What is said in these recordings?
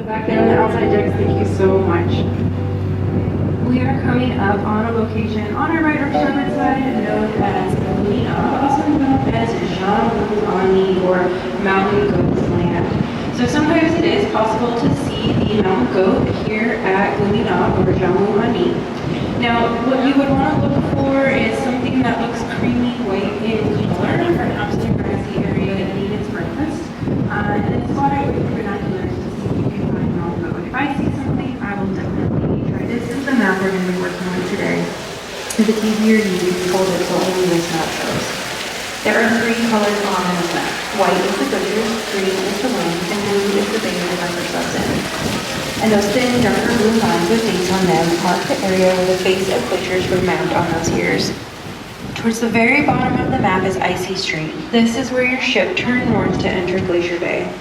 Back there on the outside decks, thank you so much. We are coming up on a location on our right or starboard side known as Glacier, also known as Jamuni or Mountain Goat's Land. So sometimes it is possible to see the mountain goat here at Glacier or Jamuni. Now, what you would want to look for is something that looks creamy white in color, perhaps in a grassy area that needs breakfast. And then spot it with binoculars to see if you can find mountain goat. If I see something, I will definitely try. This is the map we're going to be working on today. If it's easier, you can hold it so only this map shows. There are three colors on this map. White is the glaciers, green is the wind, and blue is the bay the Glacier subs in. And those thin, darker blue lines with dates on them mark the area where the face of glaciers were mapped on those years. Towards the very bottom of the map is Icy Street. This is where your ship turned north to enter Glacier Bay.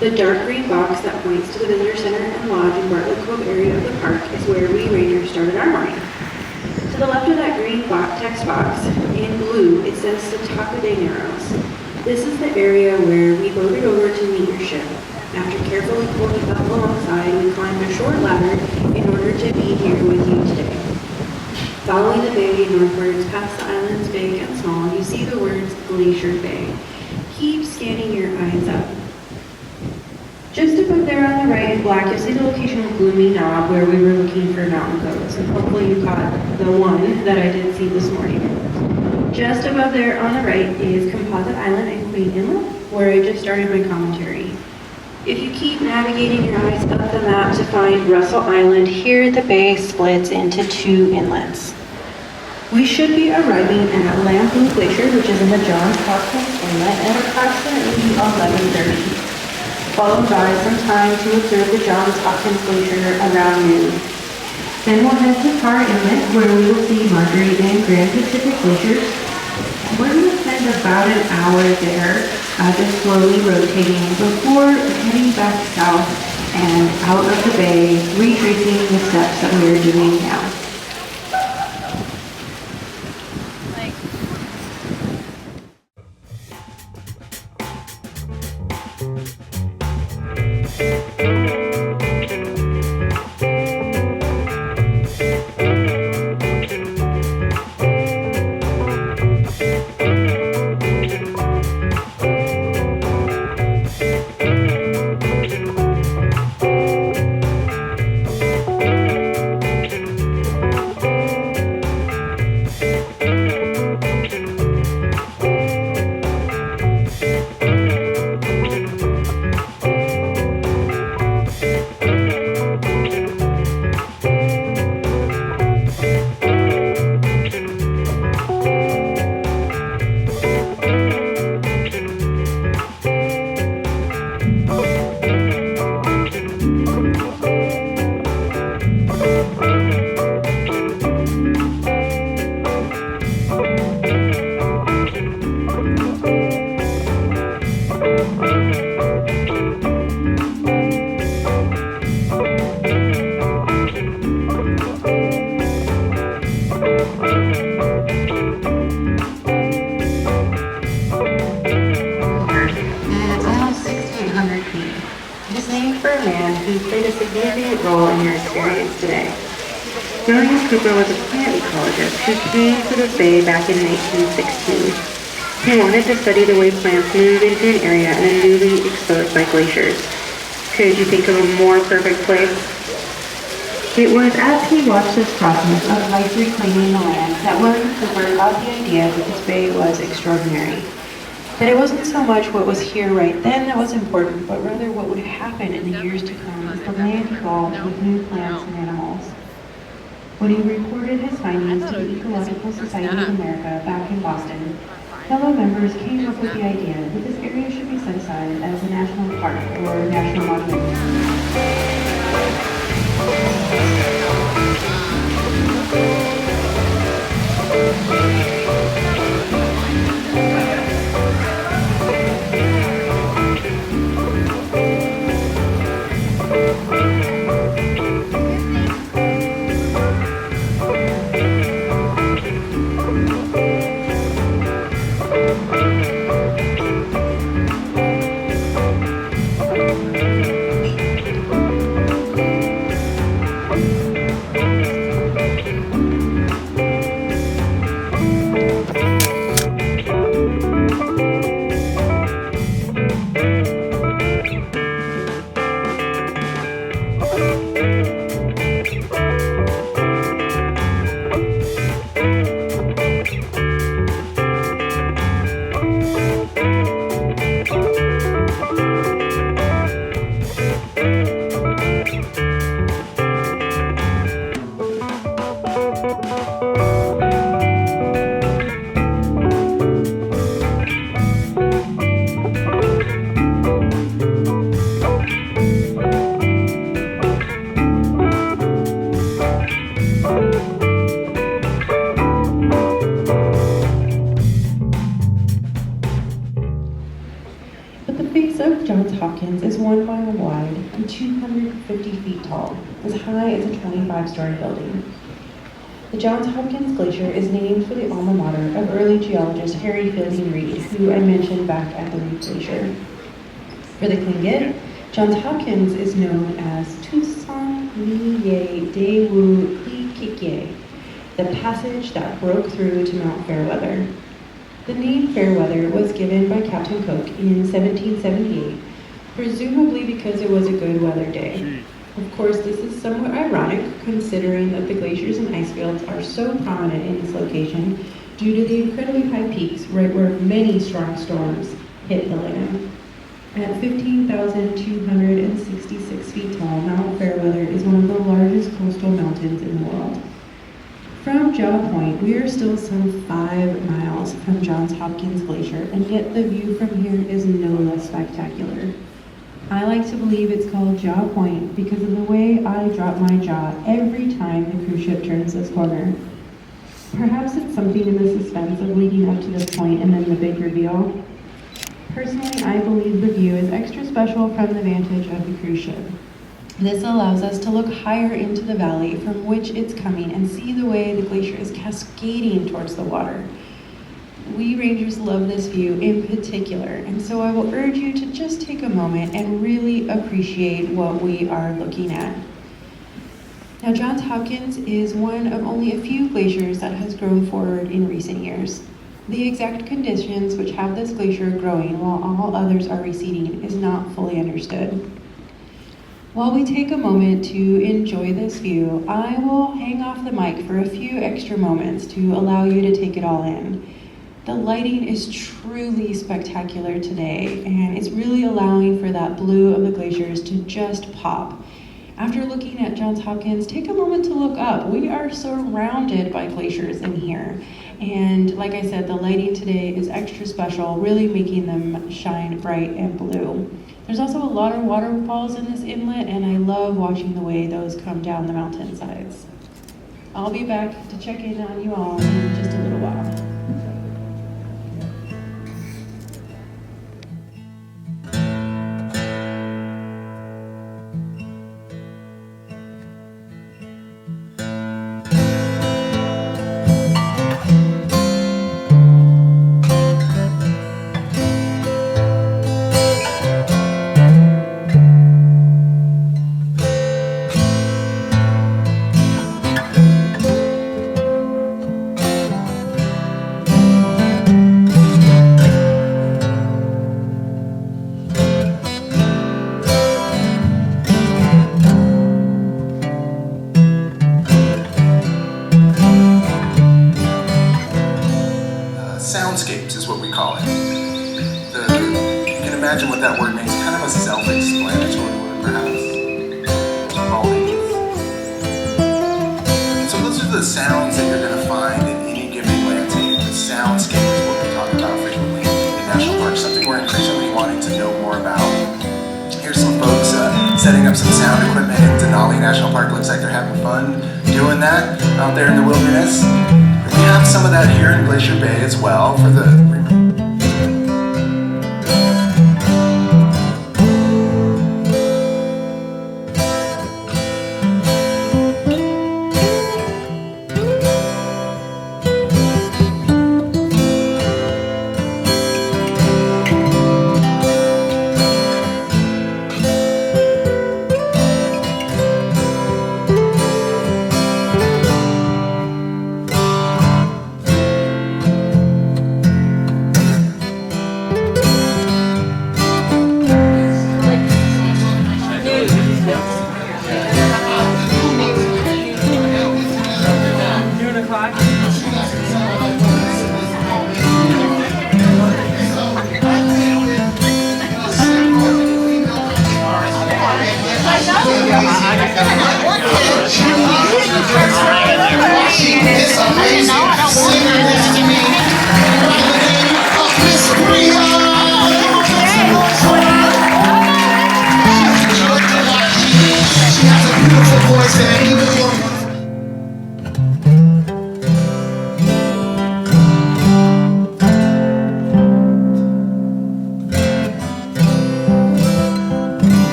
The dark green box that points to the visitor center and lodge in Bartlett Cove area of the park is where we rangers started our morning. To the left of that green text box, in blue, it says Setaka de Narrows. This is the area where we boated over to meet your ship. After carefully pulling up alongside, we climbed a short ladder in order to be here with you today. Following the bay northwards past the islands big and small, you see the words Glacier Bay. Keep scanning your eyes up. Just above there on the right in black, you'll see the location of Gloomy Knob where we were looking for mountain goats. And hopefully you caught the one that I did see this morning. Just above there on the right is Composite Island and Queen Inlet, where I just started my commentary. If you keep navigating your eyes up the map to find Russell Island, here the bay splits into two inlets. We should be arriving at Lamphun Glacier, which is in the Johns Hopkins Inlet at approximately 11:30, followed by some time to observe the Johns Hopkins Glacier around noon. Then we'll head to Carr Inlet, where we will see Marguerite and Grand Pacific Glaciers. We're going to spend about an hour there, just slowly rotating before heading back south and out of the bay, retracing the steps that we are doing now. It's almost 6,800 feet. It is named for a man who played a significant role in your experience today. William Cooper was a plant ecologist who came to the Bay back in 1916. He wanted to study the way plants move into an area and are newly exposed by glaciers. Could you think of a more perfect place? It was as he watched this process of life reclaiming the land that William Cooper got the idea that this bay was extraordinary. That it wasn't so much what was here right then that was important, but rather what would happen in the years to come as the land evolved with new plants and animals. When he reported his findings to the Ecological Society of America back in Boston, fellow members came up with the idea that this area should be set aside as a national park or national monument. But the face of Johns Hopkins is 1 mile wide and 250 feet tall, as high as a 25-story building. The Johns Hopkins Glacier is named for the alma mater of early geologist Harry Fielding Reid, who I mentioned back at the Reid Glacier. For the Tlingit, Johns Hopkins is known as Tucson Niye Dewu Klikikye, the passage that broke through to Mount Fairweather. The name Fairweather was given by Captain Cook in 1778, presumably because it was a good weather day. Of course, this is somewhat ironic considering that the glaciers and ice fields are so prominent in this location due to the incredibly high peaks right where many strong storms hit the land. At 15,266 feet tall, Mount Fairweather is one of the largest coastal mountains in the world. From Jaw Point, we are still some 5 miles from Johns Hopkins Glacier, and yet the view from here is no less spectacular. I like to believe it's called Jaw Point because of the way I drop my jaw every time the cruise ship turns this corner. Perhaps it's something in the suspense of leading up to this point and then the big reveal. Personally, I believe the view is extra special from the vantage of the cruise ship. This allows us to look higher into the valley from which it's coming and see the way the glacier is cascading towards the water. We rangers love this view in particular, and so I will urge you to just take a moment and really appreciate what we are looking at. Now, Johns Hopkins is one of only a few glaciers that has grown forward in recent years. The exact conditions which have this glacier growing while all others are receding is not fully understood. While we take a moment to enjoy this view, I will hang off the mic for a few extra moments to allow you to take it all in. The lighting is truly spectacular today, and it's really allowing for that blue of the glaciers to just pop. After looking at Johns Hopkins, take a moment to look up. We are surrounded by glaciers in here. And like I said, the lighting today is extra special, really making them shine bright and blue. There's also a lot of waterfalls in this inlet, and I love watching the way those come down the mountainsides. I'll be back to check in on you all in just a little while. soundscapes is what we call it. You can imagine what that word means, kind of a self-explanatory word perhaps. So those are the sounds that you're going to find in any given landscape. The soundscape is what we talk about frequently in national parks, something we're increasingly wanting to know more about. Here's some folks setting up some sound equipment in Denali National Park. Looks like they're having fun doing that out there in the wilderness. And we have some of that here in Glacier Bay as well for the Noon o'clock.